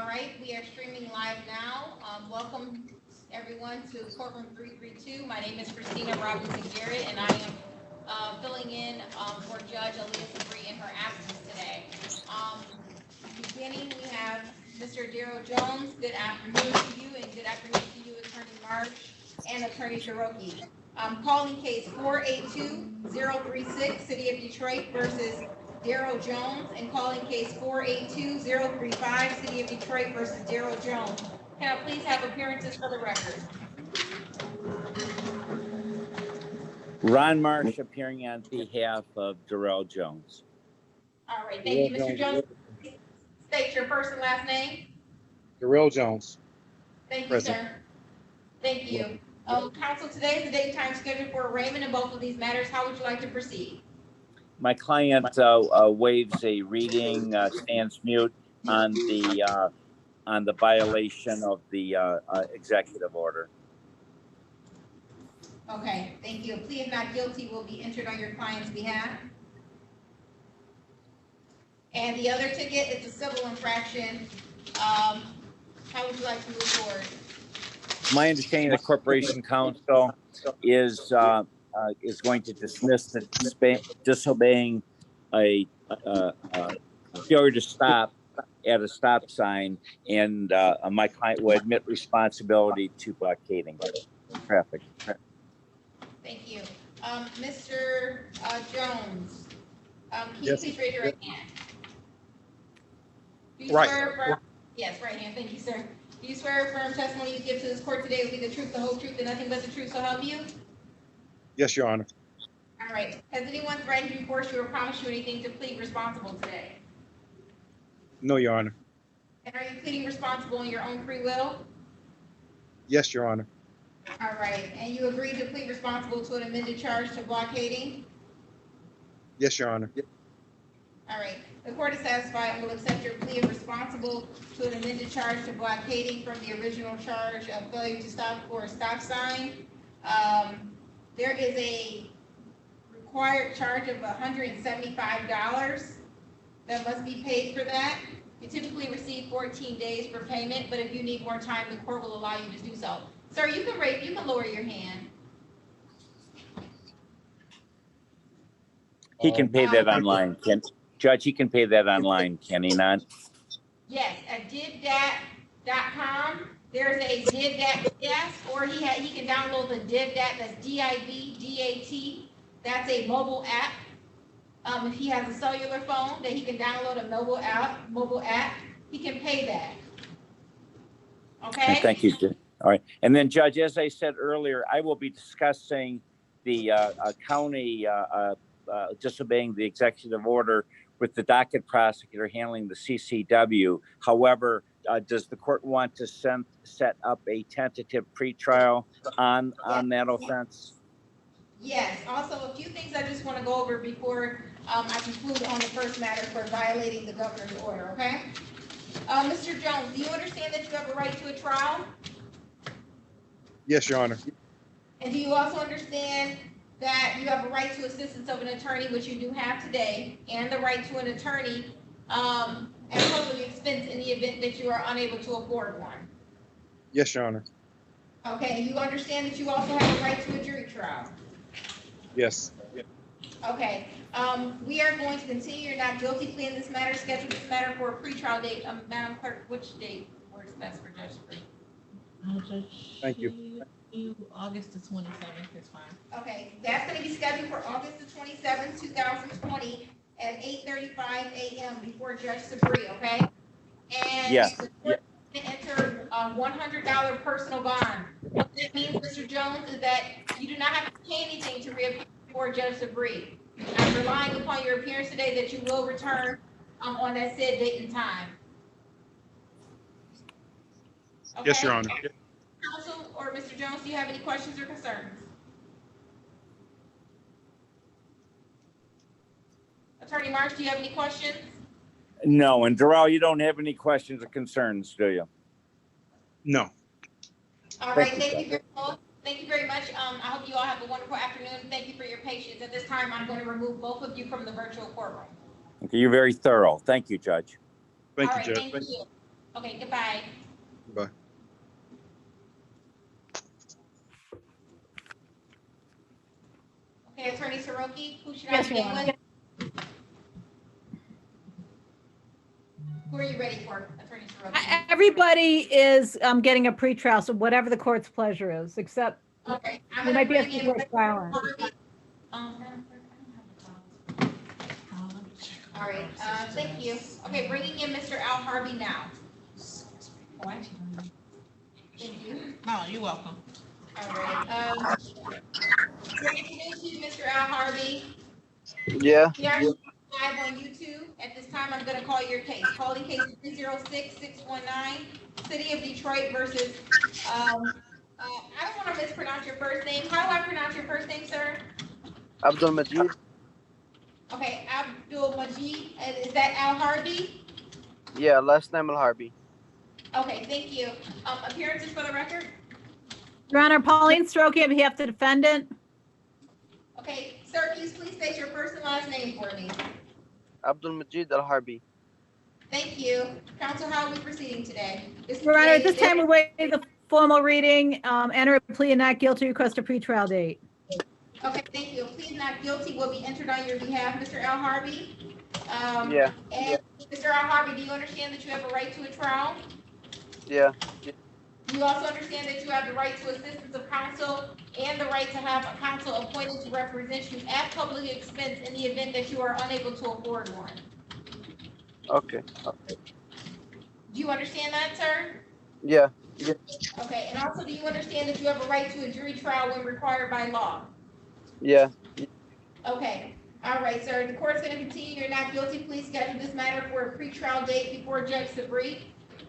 All right, we are streaming live now. Welcome everyone to courtroom 332. My name is Christina Robinson Garrett, and I am filling in for Judge Aaliyah Sabri in her absence today. Beginning, we have Mr. Darrell Jones. Good afternoon to you, and good afternoon to you, Attorney March and Attorney Cherokee. Calling case 482-036, City of Detroit versus Darrell Jones, and calling case 482-035, City of Detroit versus Darrell Jones. Can I please have appearances for the record? Ron Marsh appearing on behalf of Darrell Jones. All right, thank you, Mr. Jones. State your first and last name. Darrell Jones. Thank you, Present. sir. Thank you. Counsel, today is the date and time scheduled for arraignment in both of these matters. How would you like to proceed? My client waives a reading, stands mute on the violation of the executive order. Okay, thank you. A plea of not guilty will be entered on your client's behalf. And the other ticket is a civil infraction. How would you like to move forward? My understanding, the Corporation Counsel is going to dismiss the disobeying a failure to stop at a stop sign, and my client will admit responsibility to blockading traffic. Thank you. Mr. Jones, can you Yes. please raise your right hand? Do you Right. swear affirm? Yes, right hand. Thank you, sir. Do you swear affirm testimony you give to this court today will be the truth, the whole truth, and nothing but the truth, so help you? Yes, Your Honor. All right. Has anyone threatened you, forced you, or promised you anything to plead responsible today? No, Your Honor. And are you pleading responsible in your own free will? Yes, Your Honor. All right. And you agreed to plead responsible to an amended charge to blockading? Yes, Your Honor. All right. The court is satisfied and will accept your plea of responsible to an amended charge to blockading from the original charge of failure to stop for a stop sign. There is a required charge of $175 that must be paid for that. You typically receive 14 days for payment, but if you need more time, the court will allow you to do so. Sir, you can lower your hand. He can pay that online, Judge. He can pay that online, can he not? Yes, at divdat.com, there's a divdat desk, or he can download the divdat, that's DIVDAT. That's a mobile app. If he has a cellular phone, then he can download a mobile app. He can pay that. Okay? Thank you, Judge. All right. And then, Judge, as I said earlier, I will be discussing the county disobeying the executive order with the docket prosecutor handling the CCW. However, does the court want to set up a tentative pretrial on that offense? Yes. Also, a few things I just want to go over before I conclude on the first matter for violating the governor's order, okay? Mr. Jones, do you understand that you have a right to a trial? Yes, Your Honor. And do you also understand that you have a right to assistance of an attorney, which you do have today, and the right to an attorney at public expense in the event that you are unable to afford one? Yes, Your Honor. Okay, and you understand that you also have a right to a jury trial? Yes. Okay, we are going to continue your not guilty plea in this matter, schedule this matter for a pretrial date. Madam Clerk, which date works best for Judge Spree? Thank you. August the 27th is fine. Okay, that's gonna be scheduled for August the 27th, 2020 at 8:35 a.m. before Judge Sabri, okay? And Yes. the court is gonna enter a $100 personal bond. What that means, Mr. Jones, is that you do not have to pay anything to reappear before Judge Sabri. I'm relying upon your appearance today that you will return on that said date and time. Okay? Yes, Your Honor. Counsel or Mr. Jones, do you have any questions or concerns? Attorney March, do you have any questions? No. And Darrell, you don't have any questions or concerns, do you? No. All right, thank you very much. Thank you very much. I hope you all have a wonderful afternoon. Thank you for your patience. At this time, I'm going to remove both of you from the virtual courtroom. Okay, you're very thorough. Thank you, Judge. Thank All you, right, Judge. thank you. Okay, goodbye. Bye. Okay, Attorney Soroki, who should I Yes, Your begin Honor. with? Who are you ready for, Attorney Soroki? Everybody is getting a pretrial, so whatever the court's pleasure is, except Okay, I'm we gonna might be bring asking in for Mr. silence. Harvey. All right, thank you. Okay, bringing in Mr. Al Harvey now. Oh, actually, Thank you. no, you're welcome. All right, good afternoon to you, Mr. Al Harvey. Yeah, We are live on YouTube. At this time, I'm gonna call your case. Calling case 306-619, City of Detroit versus, I don't wanna mispronounce your first name. How do I pronounce your first name, sir? Abdul Majid. Okay, Abdul Majid, and is that Al Harvey? Yeah, last name Al Harbi. Okay, thank you. Appearances for the record? Your Honor, Pauline Stroke on behalf of the defendant. Okay, sir, please state your first and last name for me. Abdul Majid Al Harbi. Thank you. Counsel, how are we proceeding today? Your Honor, at this time, we're waiting the formal reading, enter a plea and not guilty, request a pretrial date. Okay, thank you. A plea not guilty will be entered on your behalf, Mr. Al Harvey. Yeah. And Mr. Al Harvey, do you understand that you have a right to a trial? Yeah, Do you also understand that you have the right to assistance of counsel and the right to have a counsel appointed to represent you at public expense in the event that you are unable to afford one? okay. Do you understand that, sir? Yeah, Okay, and also, do you understand that you have a right to a jury trial when required by law? yeah, Okay, all right, sir, the court's gonna continue your not guilty plea, schedule this matter for a pretrial date before Judge Sabri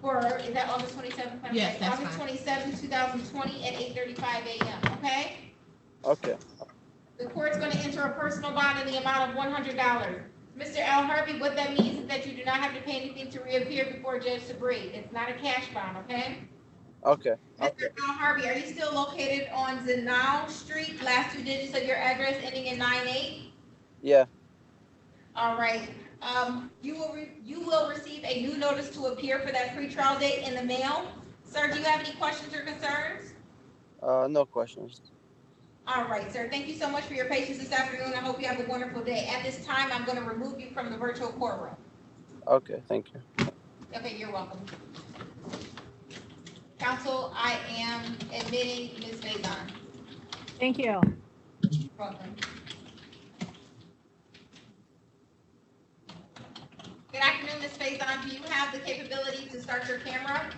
for, is that August 27th? Yes, that's August fine. 27th, 2020 at 8:35 a.m., okay? okay. The court's gonna enter a personal bond in the amount of $100. Mr. Al Harvey, what that means is that you do not have to pay anything to reappear before Judge Sabri. It's not a cash bond, okay? Okay. Mr. Al Harvey, are you still located on Zenau Street, last two digits of your address ending in 98? Yeah, All right, you will receive a new notice to appear for that pretrial date in the mail. Sir, do you have any questions or concerns? no questions. All right, sir, thank you so much for your patience this afternoon. I hope you have a wonderful day. At this time, I'm gonna remove you from the virtual courtroom. Okay, thank you. Okay, you're welcome. Counsel, I am admitting Ms. Faison. Thank you. Welcome. Good afternoon, Ms. Faison. Do you have the capability to start your camera?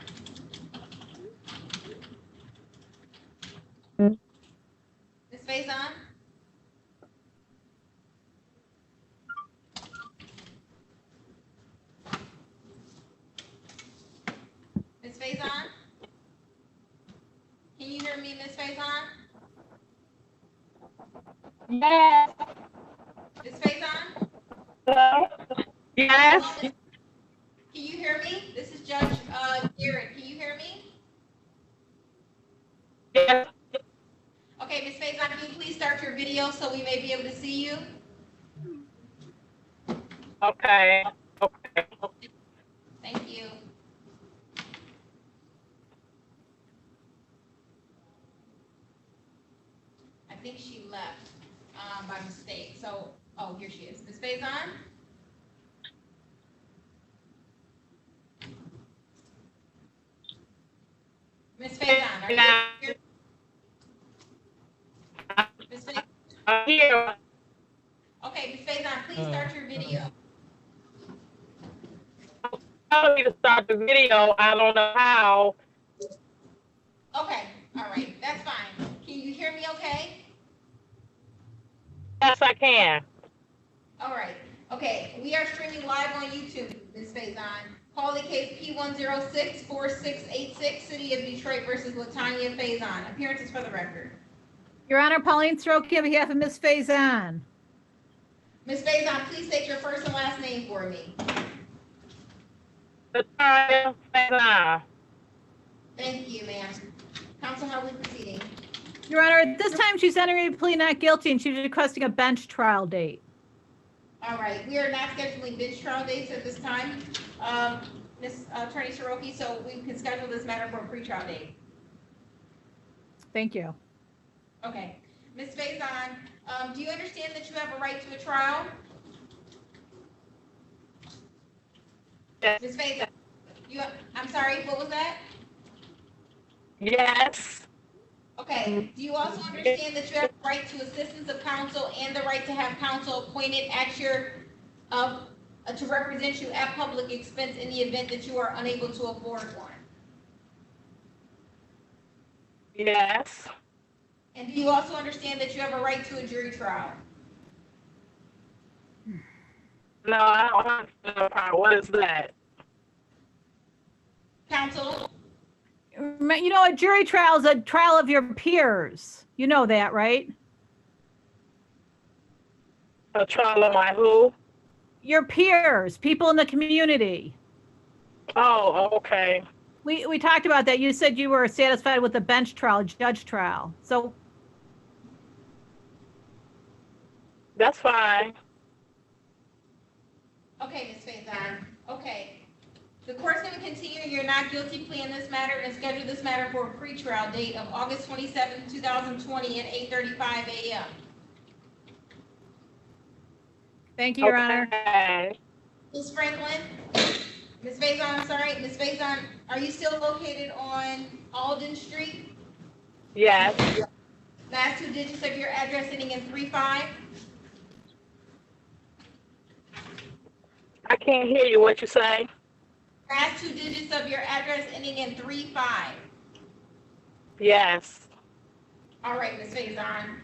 Ms. Faison? Ms. Faison? Can you hear me, Ms. Faison? Yes. Ms. Faison? Hello? Yes. Hello, Can you hear me? This is Judge Garrett. Can you hear me? Yes. Okay, Ms. Faison, can you please start your video so we may be able to see you? Okay. Okay. Thank you. I think she left by mistake. So, oh, here she is. Ms. Faison? Ms. Faison, are you here? Ms. Faison? I'm here. Okay, Ms. Faison, please start your video. Tell me to start the video. I don't know how. Okay, all right, that's fine. Can you hear me okay? Yes, I can. All right, okay, we are streaming live on YouTube, Ms. Faison. Calling case P106-4686, City of Detroit versus Latanya Faison. Appearances for the record. Your Honor, Pauline Stroke on behalf of Ms. Faison. Ms. Faison, please state your first and last name for me. Latanya Faison. Thank you, ma'am. Counsel, how are we proceeding? Your Honor, at this time, she's entering a plea not guilty and she's requesting a bench trial date. All right, we are not scheduling bench trial dates at this time. Ms. Attorney Soroki, so we can schedule this matter for a pretrial date. Thank you. Okay. Ms. Faison, do you understand that you have a right to a trial? Yes. Ms. Faison, I'm sorry, what was that? Yes. Okay, do you also understand that you have the right to assistance of counsel and the right to have counsel appointed at your, to represent you at public expense in the event that you are unable to afford one? Yes. And do you also understand that you have a right to a jury trial? No, I don't understand the part. What is that? Counsel, You know, a jury trial is a trial of your peers. You know that, right? A trial of my who? Your peers, people in the community. Oh, okay. We talked about that. You said you were satisfied with the bench trial, judge trial. So That's fine. okay, Ms. Faison, okay. The court's going to continue your not guilty plea in this matter and schedule this matter for a pretrial date of August 27, 2020 at 8:35 a.m. thank you, Your Honor. Okay. Ms. Franklin, Ms. Faison, I'm sorry, Ms. Faison, are you still located on Alden Street? Yes. Last two digits of your address ending in 35? I can't hear you. What you say? Last two digits of your address ending in 35. Yes. All right, Ms. Faison.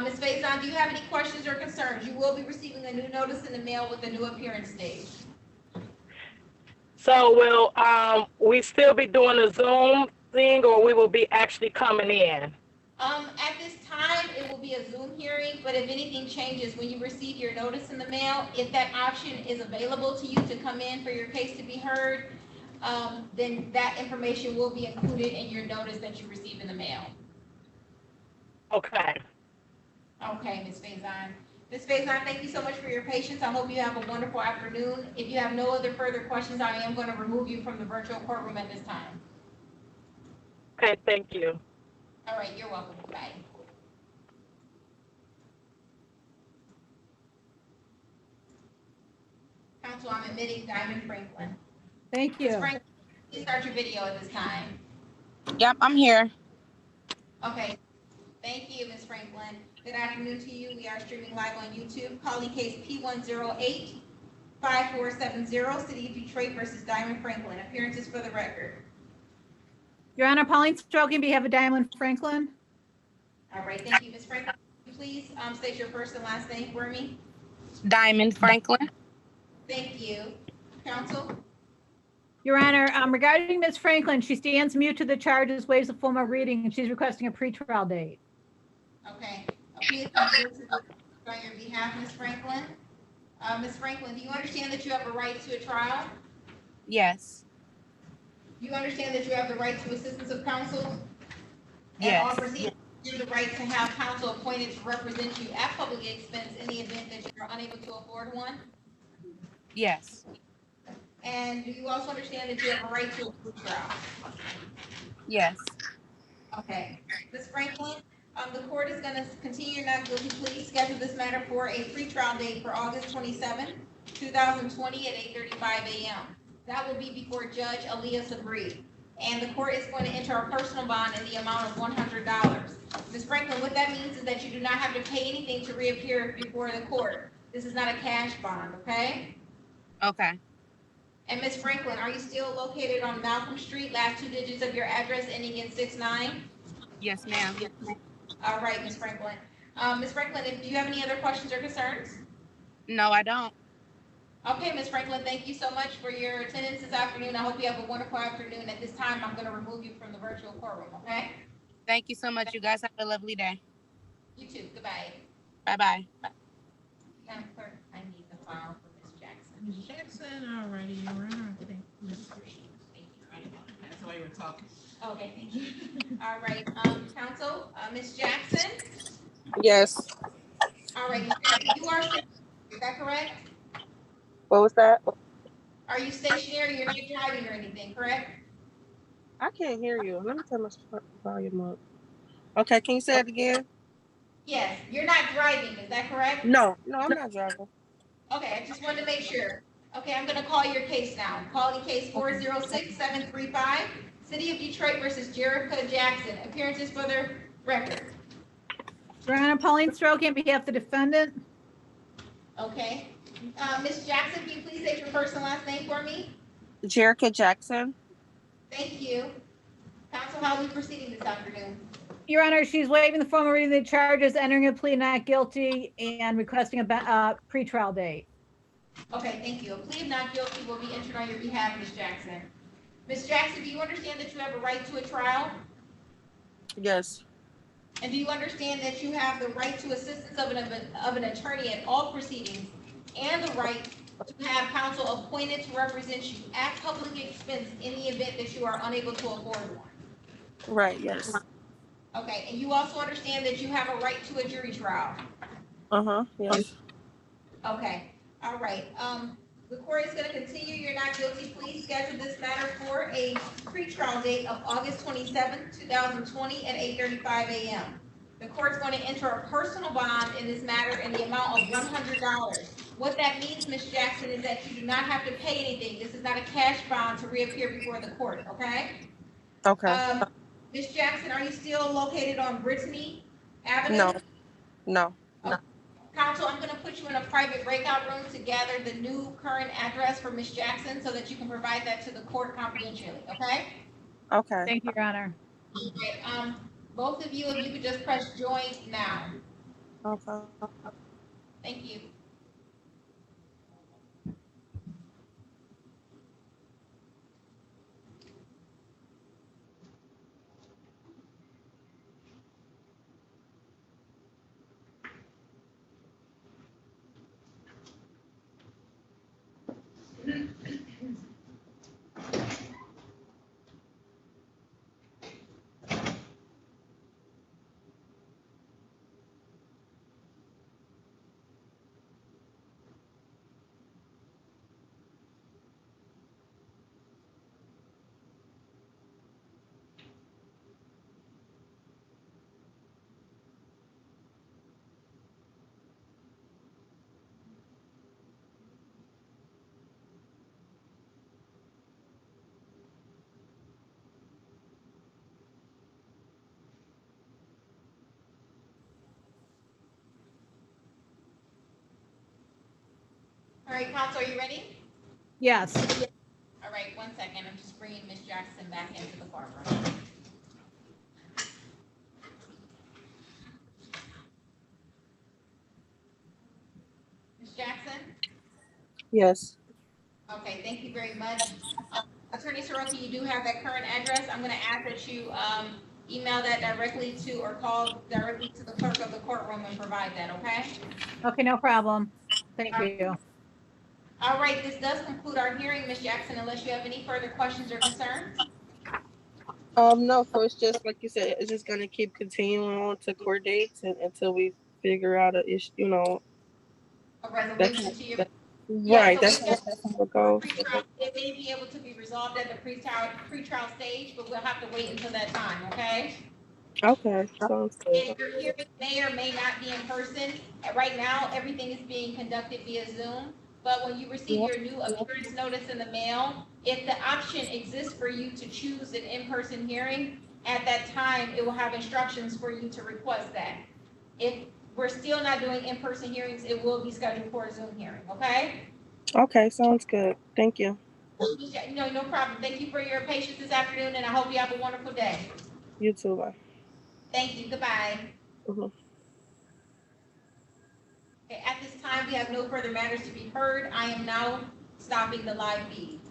Ms. Faison, do you have any questions or concerns? You will be receiving a new notice in the mail with a new appearance date. So will we still be doing a Zoom thing, or we will be actually coming in? At this time, it will be a Zoom hearing, but if anything changes when you receive your notice in the mail, if that option is available to you to come in for your case to be heard, then that information will be included in your notice that you receive in the mail. Okay. Okay, Ms. Faison. Ms. Faison, thank you so much for your patience. I hope you have a wonderful afternoon. If you have no other further questions, I am going to remove you from the virtual courtroom at this time. Okay. Thank you. All right, you're welcome. Bye. Counsel, I'm admitting Diamond Franklin. Thank Ms. you. Franklin, please start your video at this time. Yep, I'm here. Okay. Thank you, Ms. Franklin. Good afternoon to you. We are streaming live on YouTube. Calling case P108-5470, City of Detroit versus Diamond Franklin. Appearances for the record. Your Honor, Pauline Stroke on behalf of Diamond Franklin. All right, thank you, Ms. Franklin. Please state your first and last name for me. Diamond Franklin. Thank you. Counsel? Your Honor, regarding Ms. Franklin, she stands mute to the charges, waives the formal reading, and she's requesting a pretrial date. Okay. Please on your behalf, Ms. Franklin. Ms. Franklin, do you understand that you have a right to a trial? Yes. Do you understand that you have the right to assistance of counsel? Yes. And all proceedings, you have the right to have counsel appointed to represent you at public expense in the event that you are unable to afford one? Yes. And do you also understand that you have a right to a trial? Yes. Okay. Ms. Franklin, the court is going to continue your not guilty plea, schedule this matter for a pretrial date for August 27, 2020 at 8:35 a.m. That will be before Judge Aaliyah Sabri. And the court is going to enter a personal bond in the amount of $100. Ms. Franklin, what that means is that you do not have to pay anything to reappear before the court. This is not a cash bond, okay? Okay. And Ms. Franklin, are you still located on Malcolm Street, last two digits of your address ending in 69? Yes, ma'am. All right, Ms. Franklin. Ms. Franklin, do you have any other questions or concerns? No, I don't. Okay, Ms. Franklin, thank you so much for your attendance this afternoon. I hope you have a wonderful afternoon. At this time, I'm going to remove you from the virtual courtroom, okay? Thank you so much. You guys have a lovely day. You too. Goodbye. Bye-bye. Madam Clerk, I need the file for Ms. Jackson. Ms. Jackson, all righty, Your Honor, I think. That's why you were talking. Okay, thank you. All right, counsel, Ms. Jackson. Yes. All right, you are, is that correct? What was that? Are you stationary? You're not driving or anything, correct? I can't hear you. Let me turn my volume up. Okay, can you say it again? Yes, you're not driving, is that correct? No, I'm not driving. Okay, I just wanted to make sure. Okay, I'm gonna call your case now. Calling case 406-735, City of Detroit versus Jerica Jackson. Appearances for the record. Your Honor, Pauline Stroke on behalf of the defendant. Okay. Ms. Jackson, can you please state your first and last name for me? Jerica Jackson. Thank you. Counsel, how are we proceeding this afternoon? Your Honor, she's waiving the formal reading of the charges, entering a plea not guilty, and requesting a pretrial date. Okay, thank you. A plea of not guilty will be entered on your behalf, Ms. Jackson. Ms. Jackson, do you understand that you have a right to a trial? Yes. And do you understand that you have the right to assistance of an attorney at all proceedings and the right to have counsel appointed to represent you at public expense in the event that you are unable to afford one? Right, yes. Okay, and you also understand that you have a right to a jury trial? Yes. Okay, all right. The court is gonna continue your not guilty plea. Schedule this matter for a pretrial date of August 27th, 2020 at 8:35 a.m. The court's going to enter a personal bond in this matter in the amount of $100. What that means, Ms. Jackson, is that you do not have to pay anything. This is not a cash bond to reappear before the court, okay? Okay. Ms. Jackson, are you still located on Brittany Avenue? No. Counsel, I'm gonna put you in a private breakout room to gather the new current address for Ms. Jackson so that you can provide that to the court confidentially, okay? Okay. Thank you, Your Honor. Okay, both of you, if you could just press join now. Okay. Thank you. All right, counsel, are you ready? Yes. All right, 1 second. I'm just bringing Ms. Jackson back into the courtroom. Ms. Jackson? Yes. Okay, thank you very much. Attorney Soroka, you do have that current address. I'm gonna ask that you, email that directly to, or call directly to the clerk of the courtroom and provide that, okay? Okay, no problem. Thank you. All right, this does conclude our hearing, Ms. Jackson, unless you have any further questions or concerns. No, so it's just like you said, it's just gonna keep continuing on to court dates until we figure out a issue, A resolution to your. right, So that's we how it goes. it may be able to be resolved at the pre-trial stage, but we'll have to wait until that time, okay? Okay, sounds good. And your hearing may or may not be in person. Right now, everything is being conducted via Zoom. But when you receive your new appearance notice in the mail, if the option exists for you to choose an in-person hearing, at that time, it will have instructions for you to request that. If we're still not doing in-person hearings, it will be scheduled for a Zoom hearing, okay? Okay, sounds good. Thank you. No problem. Thank you for your patience this afternoon, and I hope you have a wonderful day. You too, bye. Thank you. Goodbye. Mhm. Okay, at this time, we have no further matters to be heard. I am now stopping the live feed.